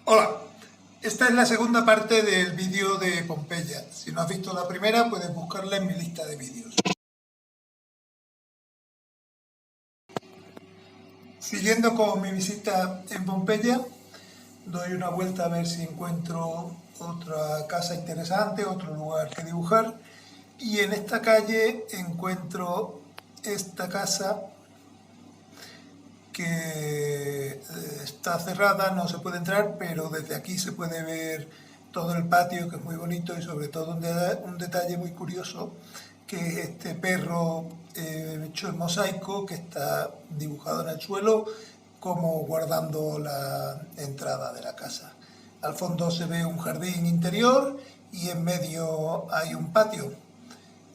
Hola, esta es la segunda parte del vídeo de Pompeya. Si no has visto la primera, puedes buscarla en mi lista de vídeos. Siguiendo con mi visita en Pompeya, doy una vuelta a ver si encuentro otra casa interesante, otro lugar que dibujar. Y en esta calle encuentro esta casa que está cerrada, no se puede entrar, pero desde aquí se puede ver todo el patio, que es muy bonito, y sobre todo un detalle muy curioso, que es este perro hecho en mosaico que está dibujado en el suelo como guardando la entrada de la casa. Al fondo se ve un jardín interior y en medio hay un patio.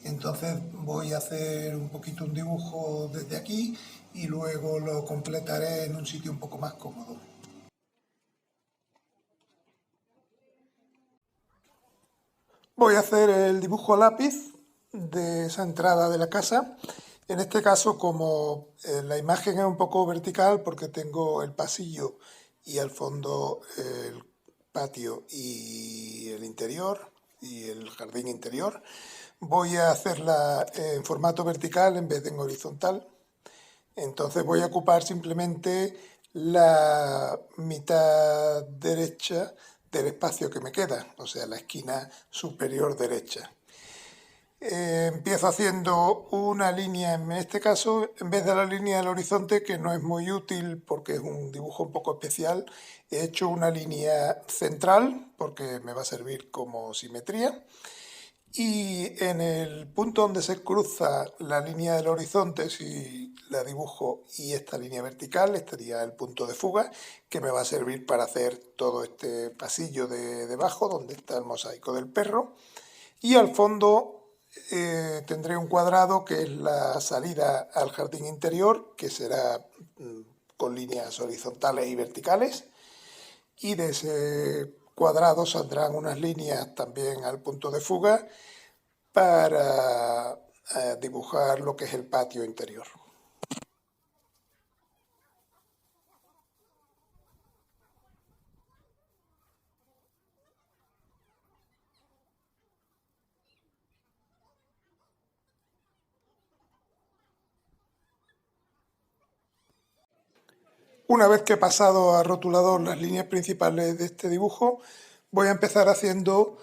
Entonces voy a hacer un poquito un dibujo desde aquí y luego lo completaré en un sitio un poco más cómodo. Voy a hacer el dibujo a lápiz de esa entrada de la casa. En este caso, como la imagen es un poco vertical porque tengo el pasillo y al fondo el patio y el interior y el jardín interior, voy a hacerla en formato vertical en vez de en horizontal. Entonces voy a ocupar simplemente la mitad derecha del espacio que me queda, o sea, la esquina superior derecha. Empiezo haciendo una línea, en este caso, en vez de la línea del horizonte, que no es muy útil porque es un dibujo un poco especial, he hecho una línea central porque me va a servir como simetría. Y en el punto donde se cruza la línea del horizonte, si la dibujo y esta línea vertical, estaría el punto de fuga, que me va a servir para hacer todo este pasillo de debajo, donde está el mosaico del perro. Y al fondo tendré un cuadrado que es la salida al jardín interior, que será con líneas horizontales y verticales. Y de ese cuadrado saldrán unas líneas también al punto de fuga para dibujar lo que es el patio interior. Una vez que he pasado a rotulador las líneas principales de este dibujo, voy a empezar haciendo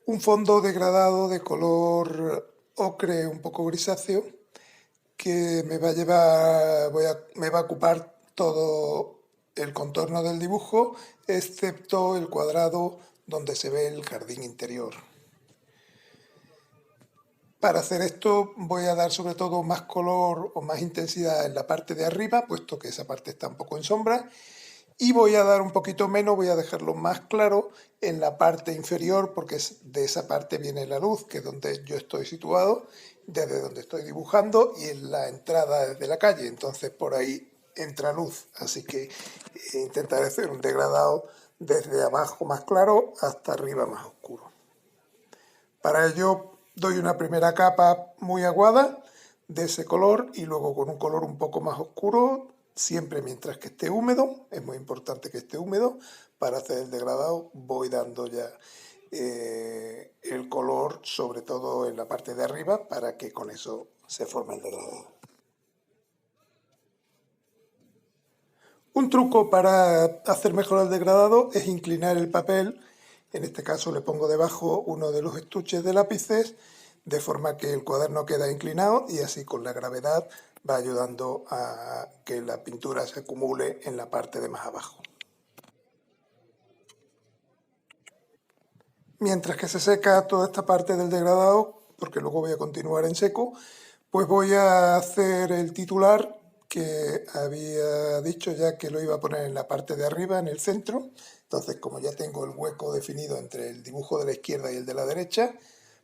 un fondo degradado de color ocre un poco grisáceo que me va a llevar, me va a ocupar todo el contorno del dibujo, excepto el cuadrado donde se ve el jardín interior. Para hacer esto voy a dar sobre todo más color o más intensidad en la parte de arriba, puesto que esa parte está un poco en sombra, y voy a dar un poquito menos, voy a dejarlo más claro en la parte inferior, porque de esa parte viene la luz, que es donde yo estoy situado, desde donde estoy dibujando, y en la entrada desde la calle, entonces por ahí entra luz, así que intentaré hacer un degradado desde abajo más claro hasta arriba más oscuro. Para ello doy una primera capa muy aguada de ese color y luego con un color un poco más oscuro, siempre mientras que esté húmedo, es muy importante que esté húmedo, para hacer el degradado voy dando ya el color, sobre todo en la parte de arriba, para que con eso se forme el degradado. Un truco para hacer mejor el degradado es inclinar el papel. En este caso le pongo debajo uno de los estuches de lápices, de forma que el cuaderno queda inclinado y así con la gravedad va ayudando a que la pintura se acumule en la parte de más abajo. Mientras que se seca toda esta parte del degradado, porque luego voy a continuar en seco, pues voy a hacer el titular que había dicho ya que lo iba a poner en la parte de arriba, en el centro. Entonces, como ya tengo el hueco definido entre el dibujo de la izquierda y el de la derecha,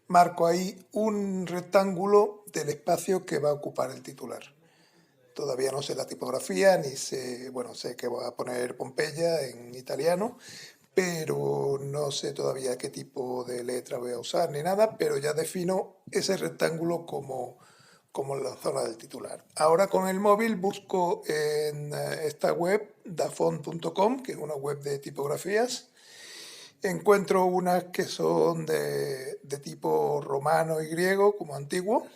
marco ahí un rectángulo del espacio que va a ocupar el titular. Todavía no sé la tipografía, ni sé, bueno, sé que voy a poner Pompeya en italiano, pero no sé todavía qué tipo de letra voy a usar ni nada, pero ya defino ese rectángulo como como en la zona del titular. Ahora con el móvil busco en esta web, dafont.com, que es una web de tipografías. Encuentro unas que son de tipo romano y griego, como antiguo.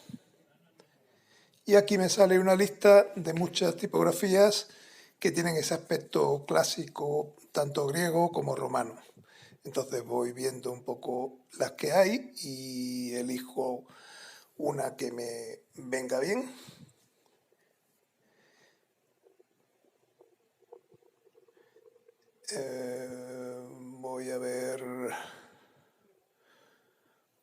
Y aquí me sale una lista de muchas tipografías que tienen ese aspecto clásico, tanto griego como romano. Entonces voy viendo un poco las que hay y elijo una que me venga bien. Voy a ver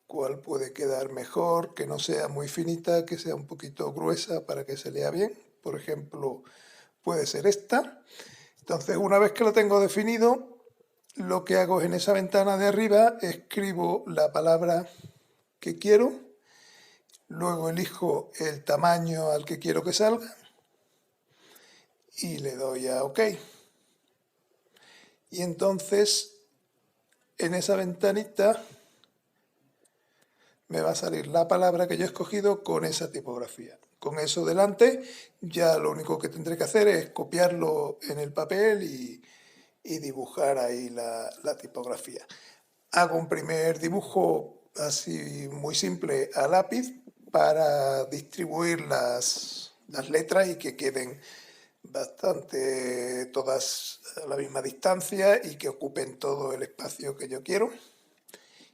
cuál puede quedar mejor, que no sea muy finita, que sea un poquito gruesa para que se lea bien. Por ejemplo, puede ser esta. Entonces, una vez que lo tengo definido, lo que hago es en esa ventana de arriba, escribo la palabra que quiero, luego elijo el tamaño al que quiero que salga y le doy a OK. Y entonces, en esa ventanita me va a salir la palabra que yo he escogido con esa tipografía. Con eso delante, ya lo único que tendré que hacer es copiarlo en el papel y dibujar ahí la tipografía. Hago un primer dibujo así muy simple a lápiz para distribuir las letras y que queden bastante todas a la misma distancia y que ocupen todo el espacio que yo quiero.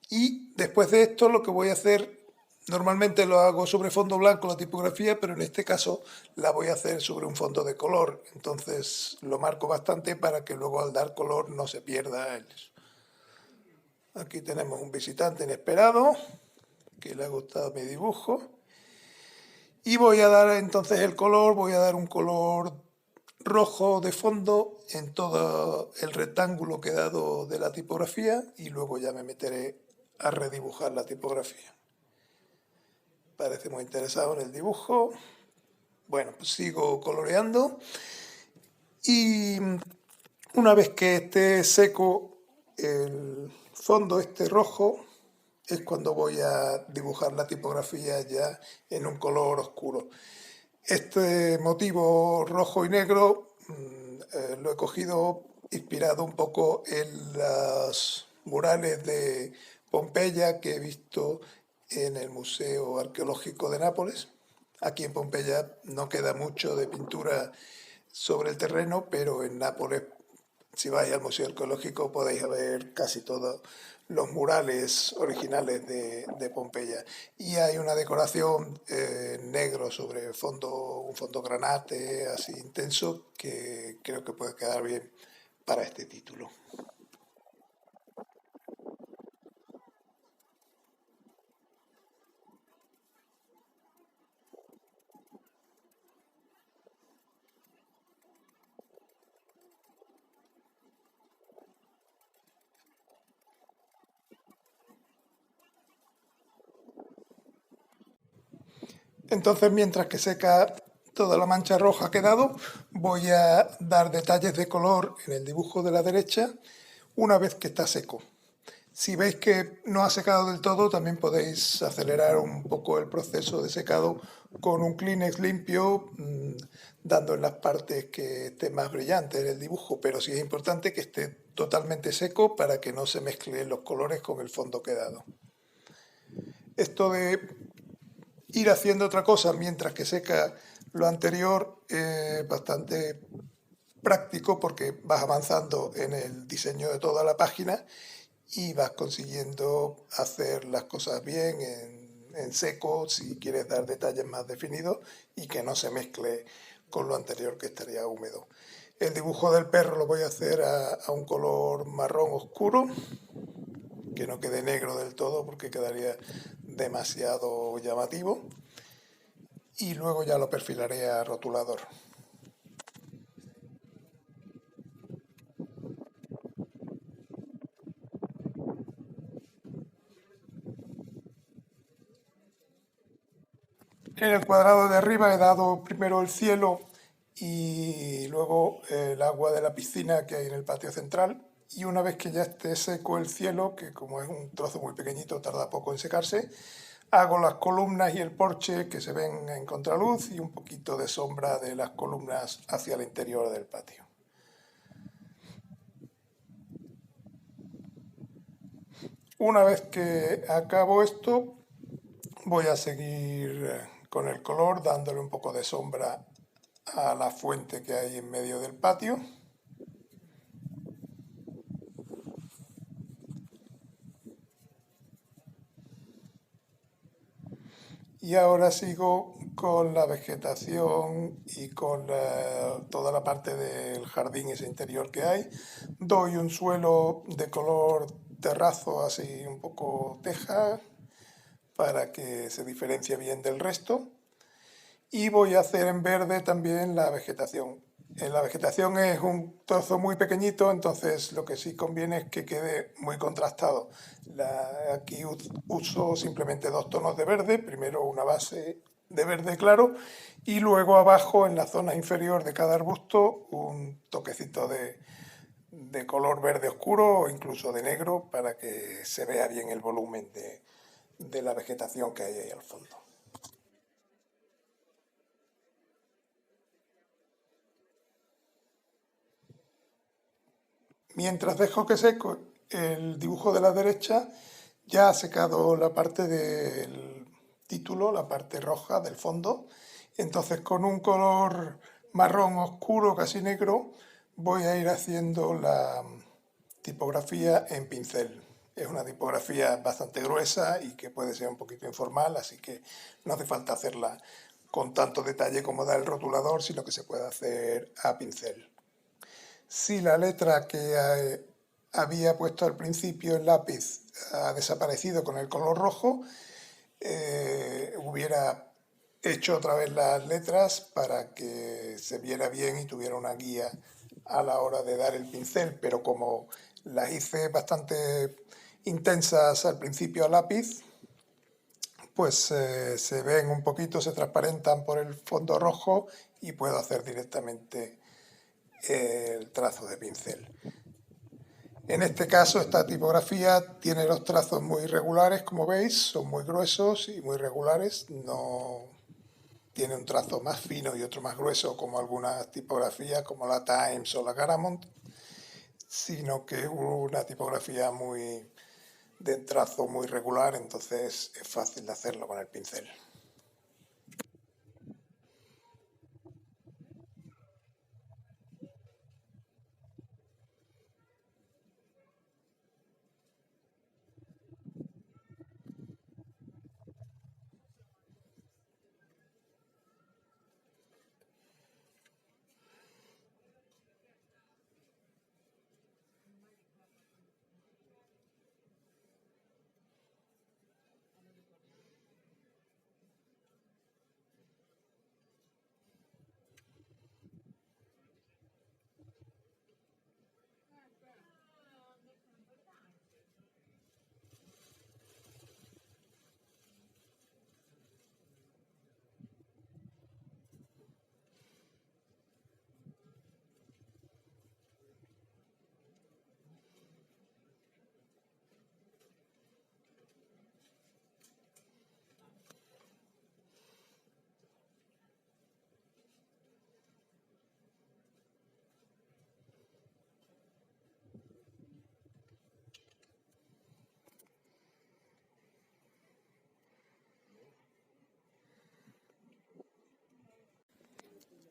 Y después de esto lo que voy a hacer, normalmente lo hago sobre fondo blanco la tipografía, pero en este caso la voy a hacer sobre un fondo de color. Entonces lo marco bastante para que luego al dar color no se pierda. Aquí tenemos un visitante inesperado que le ha gustado mi dibujo. Y voy a dar entonces el color, voy a dar un color rojo de fondo en todo el rectángulo que he dado de la tipografía y luego ya me meteré a redibujar la tipografía. Parece muy interesado en el dibujo. Bueno, pues sigo coloreando y una vez que esté seco el fondo este rojo es cuando voy a dibujar la tipografía ya en un color oscuro. Este motivo rojo y negro lo he cogido inspirado un poco en los murales de Pompeya que he visto en el Museo Arqueológico de Nápoles. Aquí en Pompeya no queda mucho de pintura sobre el terreno, pero en Nápoles, si vais al Museo Arqueológico, podéis ver casi todos los murales originales de Pompeya. Y hay una decoración negro sobre un fondo granate, así intenso, que creo que puede quedar bien para este título. Entonces, mientras que seca toda la mancha roja que he dado, voy a dar detalles de color en el dibujo de la derecha una vez que está seco. Si veis que no ha secado del todo, también podéis acelerar un poco el proceso de secado con un Kleenex limpio, dando en las partes que esté más brillante en el dibujo, pero sí es importante que esté totalmente seco para que no se mezclen los colores con el fondo que he dado. Esto de ir haciendo otra cosa mientras que seca lo anterior es bastante práctico porque vas avanzando en el diseño de toda la página y vas consiguiendo hacer las cosas bien en seco si quieres dar detalles más definidos y que no se mezcle con lo anterior que estaría húmedo. El dibujo del perro lo voy a hacer a un color marrón oscuro, que no quede negro del todo porque quedaría demasiado llamativo. Y luego ya lo perfilaré a rotulador. En el cuadrado de arriba he dado primero el cielo y luego el agua de la piscina que hay en el patio central. Y una vez que ya esté seco el cielo, que como es un trozo muy pequeñito tarda poco en secarse, hago las columnas y el porche que se ven en contraluz y un poquito de sombra de las columnas hacia el interior del patio. Una vez que acabo esto, voy a seguir con el color dándole un poco de sombra a la fuente que hay en medio del patio. Y ahora sigo con la vegetación y con toda la parte del jardín ese interior que hay. Doy un suelo de color terrazo, así un poco teja, para que se diferencie bien del resto. Y voy a hacer en verde también la vegetación. La vegetación es un trozo muy pequeñito, entonces lo que sí conviene es que quede muy contrastado. Aquí uso simplemente dos tonos de verde, primero una base de verde claro y luego abajo en la zona inferior de cada arbusto un toquecito de color verde oscuro o incluso de negro para que se vea bien el volumen de la vegetación que hay ahí al fondo. Mientras dejo que seco el dibujo de la derecha, ya ha secado la parte del título, la parte roja del fondo. Entonces con un color marrón oscuro, casi negro, voy a ir haciendo la tipografía en pincel. Es una tipografía bastante gruesa y que puede ser un poquito informal, así que no hace falta hacerla con tanto detalle como da el rotulador, sino que se puede hacer a pincel. Si la letra que había puesto al principio en lápiz ha desaparecido con el color rojo, hubiera hecho otra vez las letras para que se viera bien y tuviera una guía a la hora de dar el pincel, pero como las hice bastante intensas al principio a lápiz, pues se ven un poquito, se transparentan por el fondo rojo y puedo hacer directamente el trazo de pincel. En este caso, esta tipografía tiene los trazos muy irregulares, como veis, son muy gruesos y muy regulares, no tiene un trazo más fino y otro más grueso como algunas tipografías como la Times o la Garamond, sino que es una tipografía muy de trazo muy regular, entonces es fácil de hacerlo con el pincel.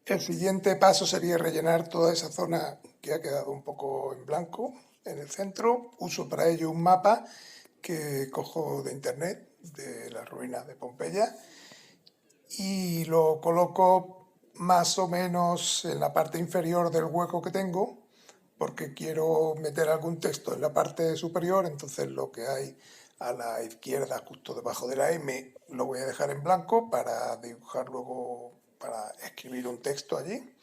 El siguiente paso sería rellenar toda esa zona que ha quedado un poco en blanco en el centro. Uso para ello un mapa que cojo de internet, de las ruinas de Pompeya, y lo coloco más o menos en la parte inferior del hueco que tengo, porque quiero meter algún texto en la parte superior, entonces lo que hay a la izquierda, justo debajo de la M, lo voy a dejar en blanco para dibujar luego, para escribir un texto allí.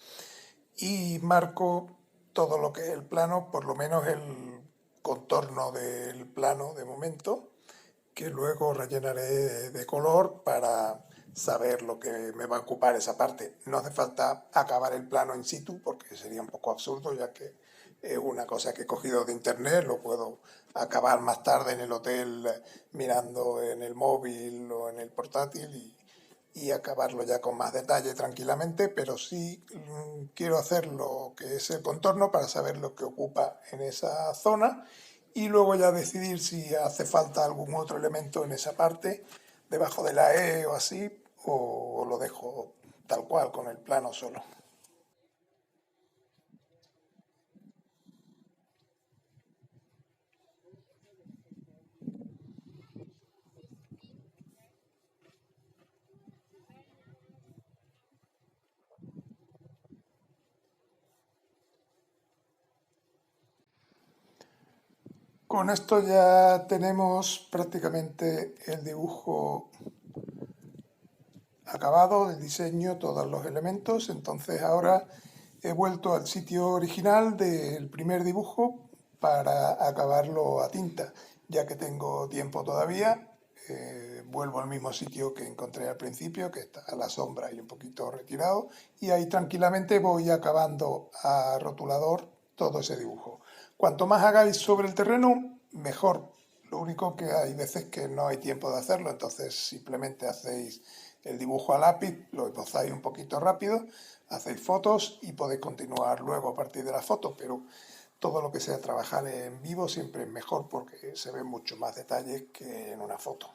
Y marco todo lo que es el plano, por lo menos el contorno del plano de momento, que luego rellenaré de color para saber lo que me va a ocupar esa parte. No hace falta acabar el plano in situ porque sería un poco absurdo, ya que es una cosa que he cogido de internet, lo puedo acabar más tarde en el hotel mirando en el móvil o en el portátil y acabarlo ya con más detalle tranquilamente, pero sí quiero hacer lo que es el contorno para saber lo que ocupa en esa zona y luego ya decidir si hace falta algún otro elemento en esa parte, debajo de la E o así, o lo dejo tal cual, con el plano solo. Con esto ya tenemos prácticamente el dibujo acabado, el diseño, todos los elementos. Entonces ahora he vuelto al sitio original del primer dibujo para acabarlo a tinta. Ya que tengo tiempo todavía, vuelvo al mismo sitio que encontré al principio, que está a la sombra y un poquito retirado, y ahí tranquilamente voy acabando a rotulador todo ese dibujo. Cuanto más hagáis sobre el terreno, mejor. Lo único que hay veces que no hay tiempo de hacerlo, entonces simplemente hacéis el dibujo a lápiz, lo esbozáis un poquito rápido, hacéis fotos y podéis continuar luego a partir de las fotos, pero todo lo que sea trabajar en vivo siempre es mejor porque se ven mucho más detalles que en una foto.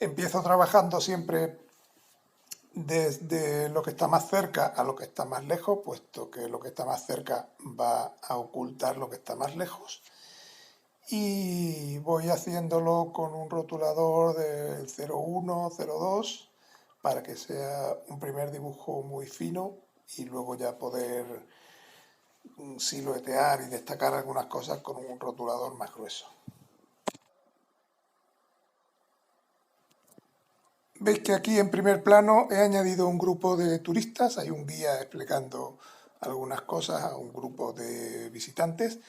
Empiezo trabajando siempre desde lo que está más cerca a lo que está más lejos, puesto que lo que está más cerca va a ocultar lo que está más lejos. Y voy haciéndolo con un rotulador del 01, 02, para que sea un primer dibujo muy fino y luego ya poder siluetear y destacar algunas cosas con un rotulador más grueso. Veis que aquí en primer plano he añadido un grupo de turistas, hay un guía explicando algunas cosas a un grupo de visitantes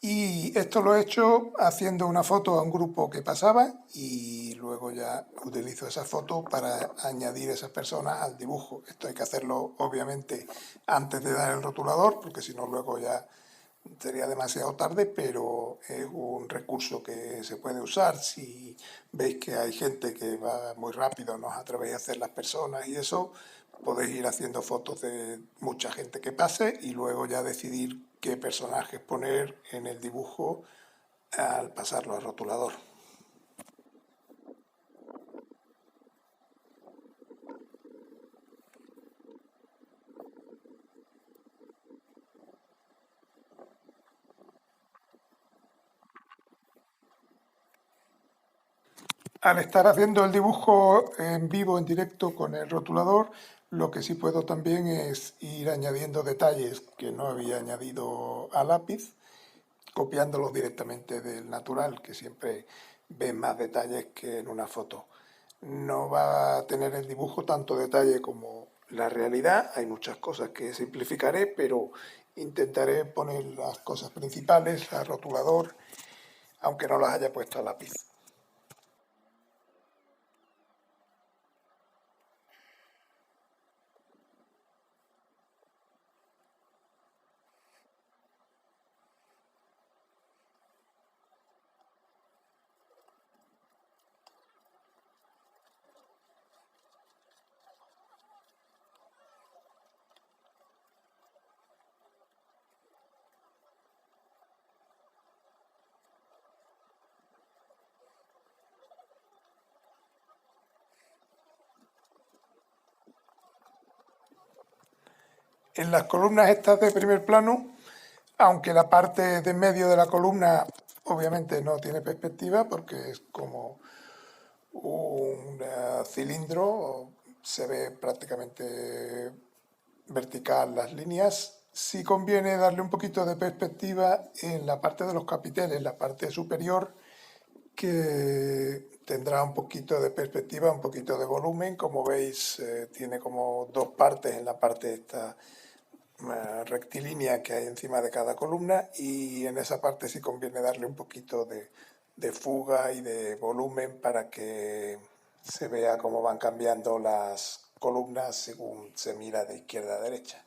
y esto lo he hecho haciendo una foto a un grupo que pasaba y luego ya utilizo esa foto para añadir esas personas al dibujo. Esto hay que hacerlo obviamente antes de dar el rotulador porque si no luego ya sería demasiado tarde, pero es un recurso que se puede usar. Si veis que hay gente que va muy rápido, no os atrevéis a hacer las personas y eso, podéis ir haciendo fotos de mucha gente que pase y luego ya decidir qué personajes poner en el dibujo al pasarlo al rotulador. Al estar haciendo el dibujo en vivo, en directo con el rotulador, lo que sí puedo también es ir añadiendo detalles que no había añadido a lápiz, copiándolos directamente del natural, que siempre ve más detalles que en una foto. No va a tener el dibujo tanto detalle como la realidad, hay muchas cosas que simplificaré, pero intentaré poner las cosas principales a rotulador, aunque no las haya puesto a lápiz. En las columnas estas de primer plano, aunque la parte de en medio de la columna obviamente no tiene perspectiva porque es como un cilindro, se ve prácticamente vertical las líneas. Sí conviene darle un poquito de perspectiva en la parte de los capiteles, la parte superior, que tendrá un poquito de perspectiva, un poquito de volumen. Como veis, tiene como dos partes en la parte esta rectilínea que hay encima de cada columna y en esa parte sí conviene darle un poquito de fuga y de volumen para que se vea cómo van cambiando las columnas según se mira de izquierda a derecha.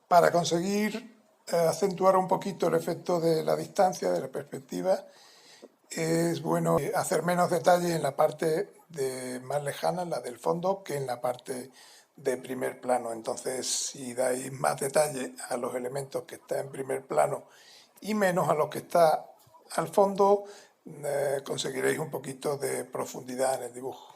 Para conseguir acentuar un poquito el efecto de la distancia, de la perspectiva, es bueno hacer menos detalle en la parte más lejana, la del fondo, que en la parte de primer plano. Entonces, si dais más detalle a los elementos que están en primer plano y menos a los que está al fondo, conseguiréis un poquito de profundidad en el dibujo.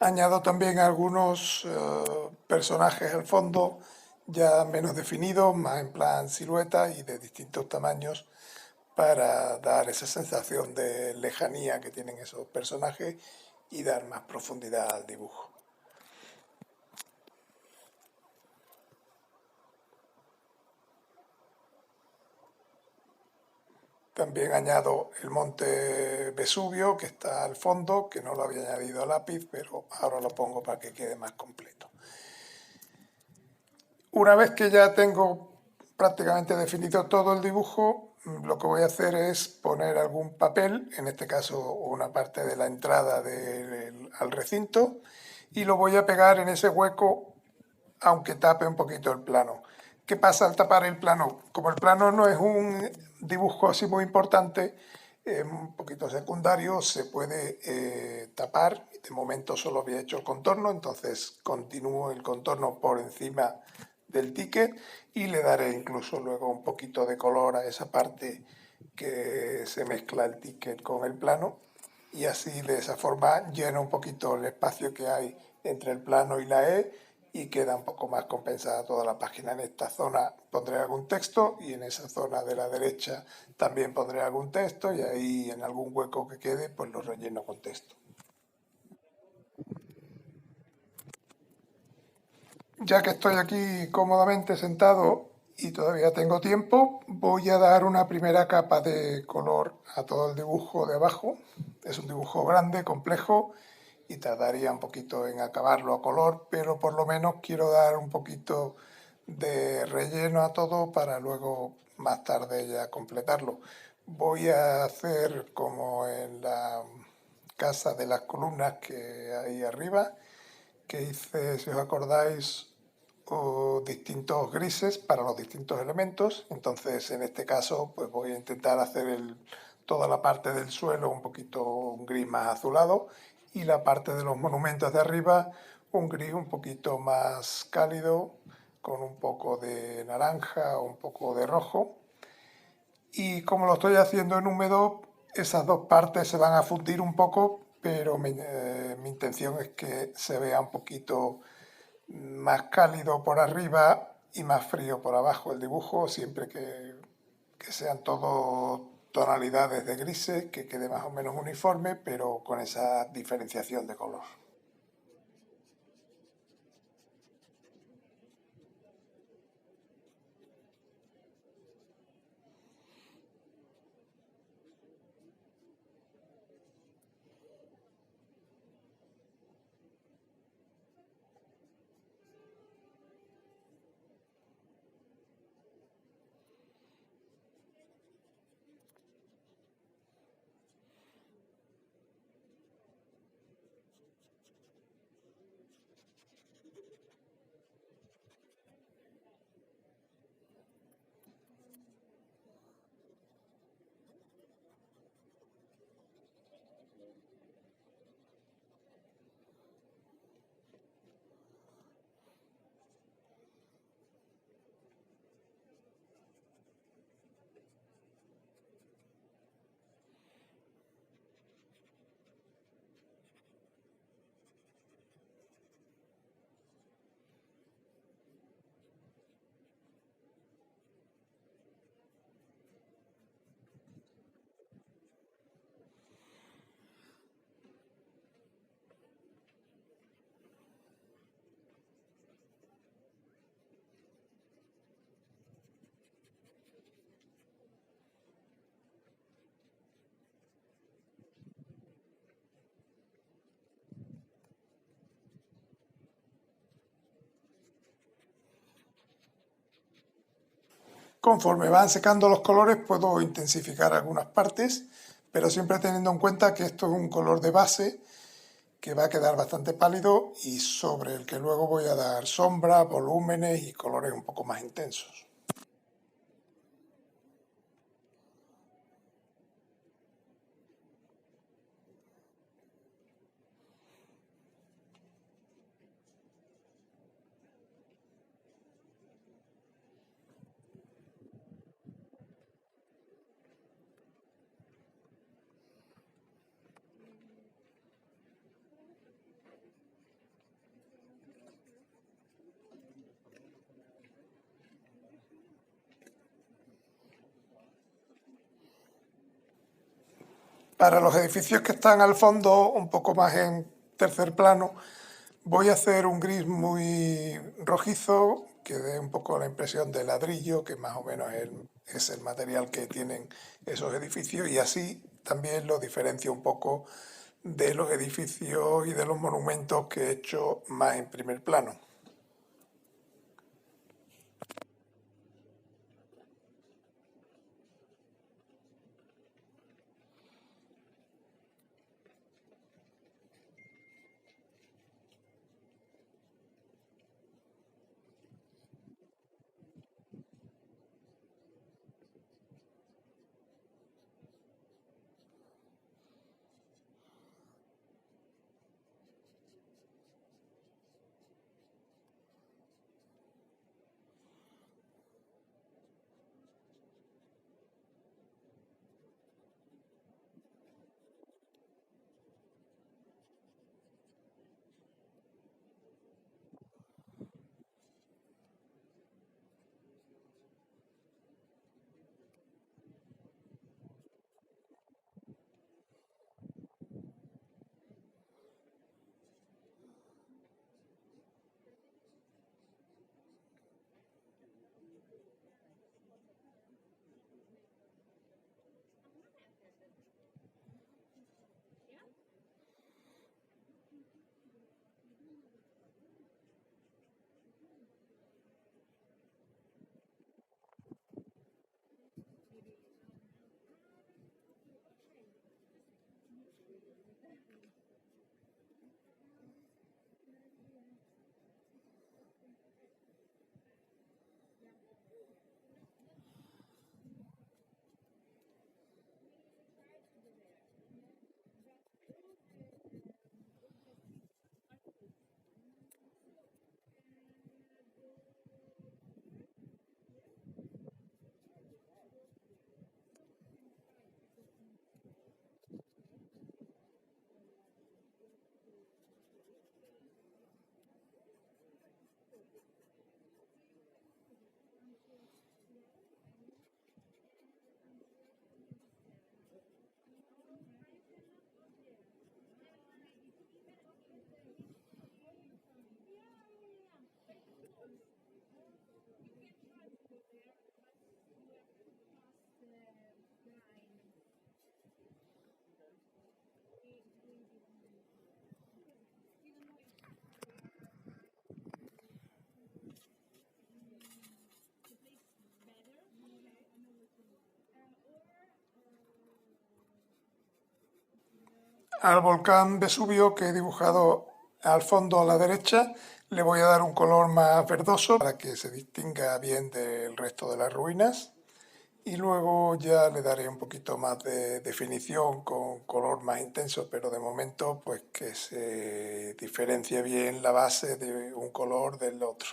Añado también algunos personajes al fondo ya menos definidos, más en plan silueta y de distintos tamaños para dar esa sensación de lejanía que tienen esos personajes y dar más profundidad al dibujo. También añado el monte Vesubio que está al fondo, que no lo había añadido a lápiz, pero ahora lo pongo para que quede más completo. Una vez que ya tengo prácticamente definido todo el dibujo, lo que voy a hacer es poner algún papel, en este caso una parte de la entrada al recinto, y lo voy a pegar en ese hueco aunque tape un poquito el plano. ¿Qué pasa al tapar el plano? Como el plano no es un dibujo así muy importante, un poquito secundario, se puede tapar. De momento solo había hecho el contorno, entonces continúo el contorno por encima del ticket y le daré incluso luego un poquito de color a esa parte que se mezcla el ticket con el plano y así de esa forma lleno un poquito el espacio que hay entre el plano y la E y queda un poco más compensada toda la página. En esta zona pondré algún texto y en esa zona de la derecha también pondré algún texto y ahí en algún hueco que quede pues lo relleno con texto. Ya que estoy aquí cómodamente sentado y todavía tengo tiempo, voy a dar una primera capa de color a todo el dibujo de abajo. Es un dibujo grande, complejo y tardaría un poquito en acabarlo a color, pero por lo menos quiero dar un poquito de relleno a todo para luego más tarde ya completarlo. Voy a hacer como en la casa de las columnas que hay arriba, que hice, si os acordáis, distintos grises para los distintos elementos. Entonces, en este caso, pues voy a intentar hacer toda la parte del suelo un poquito un gris más azulado y la parte de los monumentos de arriba un gris un poquito más cálido con un poco de naranja o un poco de rojo. Y como lo estoy haciendo en húmedo, esas dos partes se van a fundir un poco, pero mi intención es que se vea un poquito más cálido por arriba y más frío por abajo el dibujo, siempre que sean todo tonalidades de grises, que quede más o menos uniforme, pero con esa diferenciación de color. Conforme van secando los colores puedo intensificar algunas partes, pero siempre teniendo en cuenta que esto es un color de base que va a quedar bastante pálido y sobre el que luego voy a dar sombras, volúmenes y colores un poco más intensos. Para los edificios que están al fondo, un poco más en tercer plano, voy a hacer un gris muy rojizo que dé un poco la impresión de ladrillo, que más o menos es el material que tienen esos edificios, y así también lo diferencio un poco de los edificios y de los monumentos que he hecho más en primer plano. Al volcán Vesubio que he dibujado al fondo a la derecha le voy a dar un color más verdoso para que se distinga bien del resto de las ruinas, y luego ya le daré un poquito más de definición con color más intenso, pero de momento pues que se diferencie bien la base de un color del otro.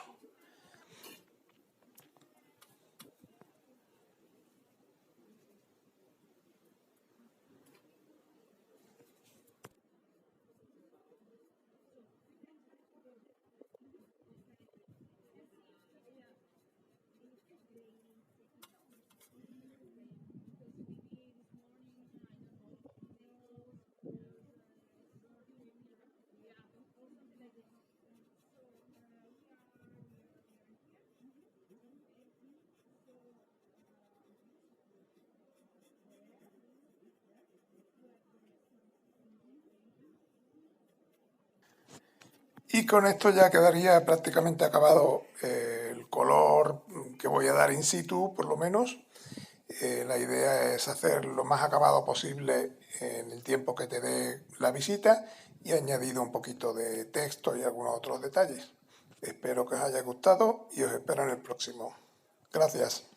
Y con esto ya quedaría prácticamente acabado el color que voy a dar in situ, por lo menos. La idea es hacer lo más acabado posible en el tiempo que te dé la visita y he añadido un poquito de texto y algunos otros detalles. Espero que os haya gustado y os espero en el próximo. Gracias.